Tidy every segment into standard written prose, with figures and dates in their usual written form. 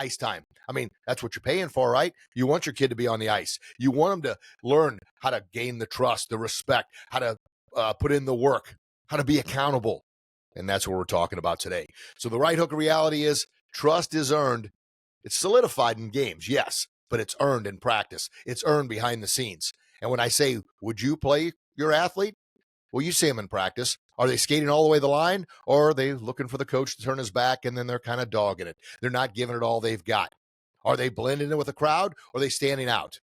ice time. I mean, that's what you're paying for, right? You want your kid to be on the ice. You want them to learn how to gain the trust, the respect, how to put in the work, how to be accountable. And that's what we're talking about today. So the right hook of reality is trust is earned. It's solidified in games, yes, but it's earned in practice. It's earned behind the scenes. And when I say, would you play your athlete? Well, you see them in practice. Are they skating all the way to the line, or are they looking for the coach to turn his back and then they're kind of dogging it? They're not giving it all they've got. Are they blending in with the crowd, or are they standing out?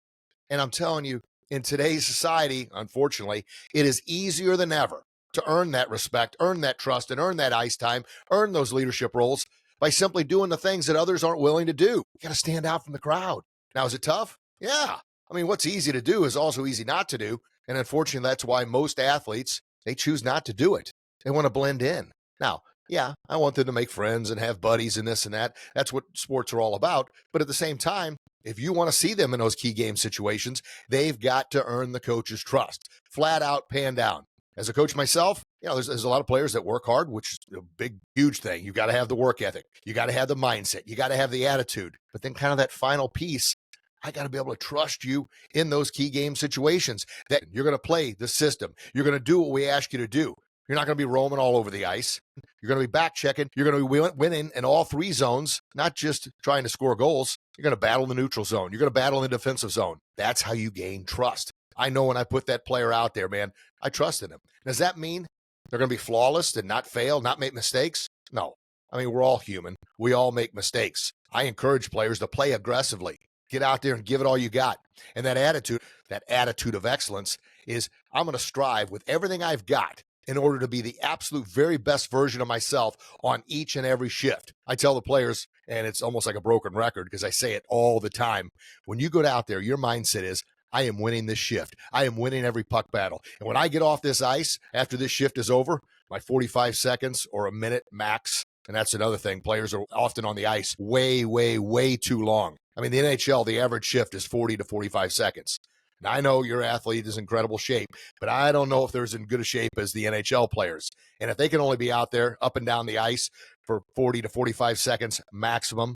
And I'm telling you, in today's society, unfortunately, it is easier than ever to earn that respect, earn that trust, and earn that ice time, earn those leadership roles by simply doing the things that others aren't willing to do. You got to stand out from the crowd. Now, is it tough? Yeah. I mean, what's easy to do is also easy not to do. And unfortunately, that's why most athletes, they choose not to do it. They want to blend in. Now, yeah, I want them to make friends and have buddies and this and that. That's what sports are all about. But at the same time, if you want to see them in those key game situations, they've got to earn the coach's trust. Flat out, pan down. As a coach myself, there's a lot of players that work hard, which is a big, huge thing. You got to have the work ethic. You got to have the mindset. You got to have the attitude. But then kind of that final piece, I got to be able to trust you in those key game situations that you're going to play the system. You're going to do what we ask you to do. You're not going to be roaming all over the ice. You're going to be back checking. You're going to be winning in all three zones, not just trying to score goals. You're going to battle in the neutral zone. You're going to battle in the defensive zone. That's how you gain trust. I know when I put that player out there, man, I trust in them. Does that mean they're going to be flawless and not fail, not make mistakes? No. I mean, we're all human. We all make mistakes. I encourage players to play aggressively. Get out there and give it all you got. And that attitude of excellence is I'm going to strive with everything I've got in order to be the absolute very best version of myself on each and every shift. I tell the players, and it's almost like a broken record because I say it all the time, when you go out there, your mindset is, I am winning this shift. I am winning every puck battle. And when I get off this ice, after this shift is over, my 45 seconds or a minute max, and that's another thing, players are often on the ice way, way, way too long. I mean, the NHL, the average shift is 40 to 45 seconds. Now, I know your athlete is in incredible shape, but I don't know if they're as in good a shape as the NHL players. And if they can only be out there up and down the ice for 40 to 45 seconds maximum,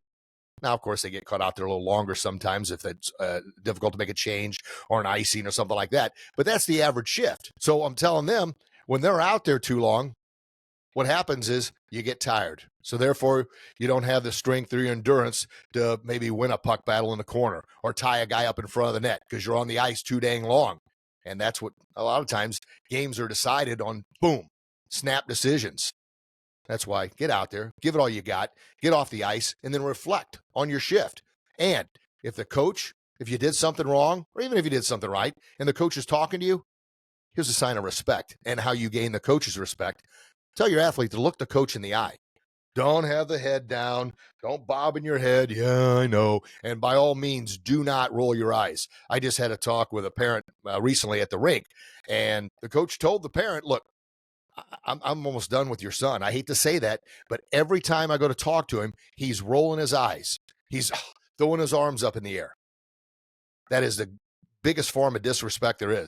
now, of course, they get caught out there a little longer sometimes if it's difficult to make a change or an icing or something like that. But that's the average shift. So I'm telling them, when they're out there too long, what happens is you get tired. So therefore, you don't have the strength or your endurance to maybe win a puck battle in the corner or tie a guy up in front of the net because you're on the ice too dang long. And that's what a lot of times games are decided on, boom, snap decisions. That's why get out there, give it all you got, get off the ice, and then reflect on your shift. And if you did something wrong, or even if you did something right, and the coach is talking to you, here's a sign of respect and how you gain the coach's respect. Tell your athlete to look the coach in the eye. Don't have the head down. Don't bob in your head. Yeah, I know. And by all means, do not roll your eyes. I just had a talk with a parent recently at the rink, and the coach told the parent, look, I'm almost done with your son. I hate to say that, but every time I go to talk to him, he's rolling his eyes. He's throwing his arms up in the air. That is the biggest form of disrespect there is.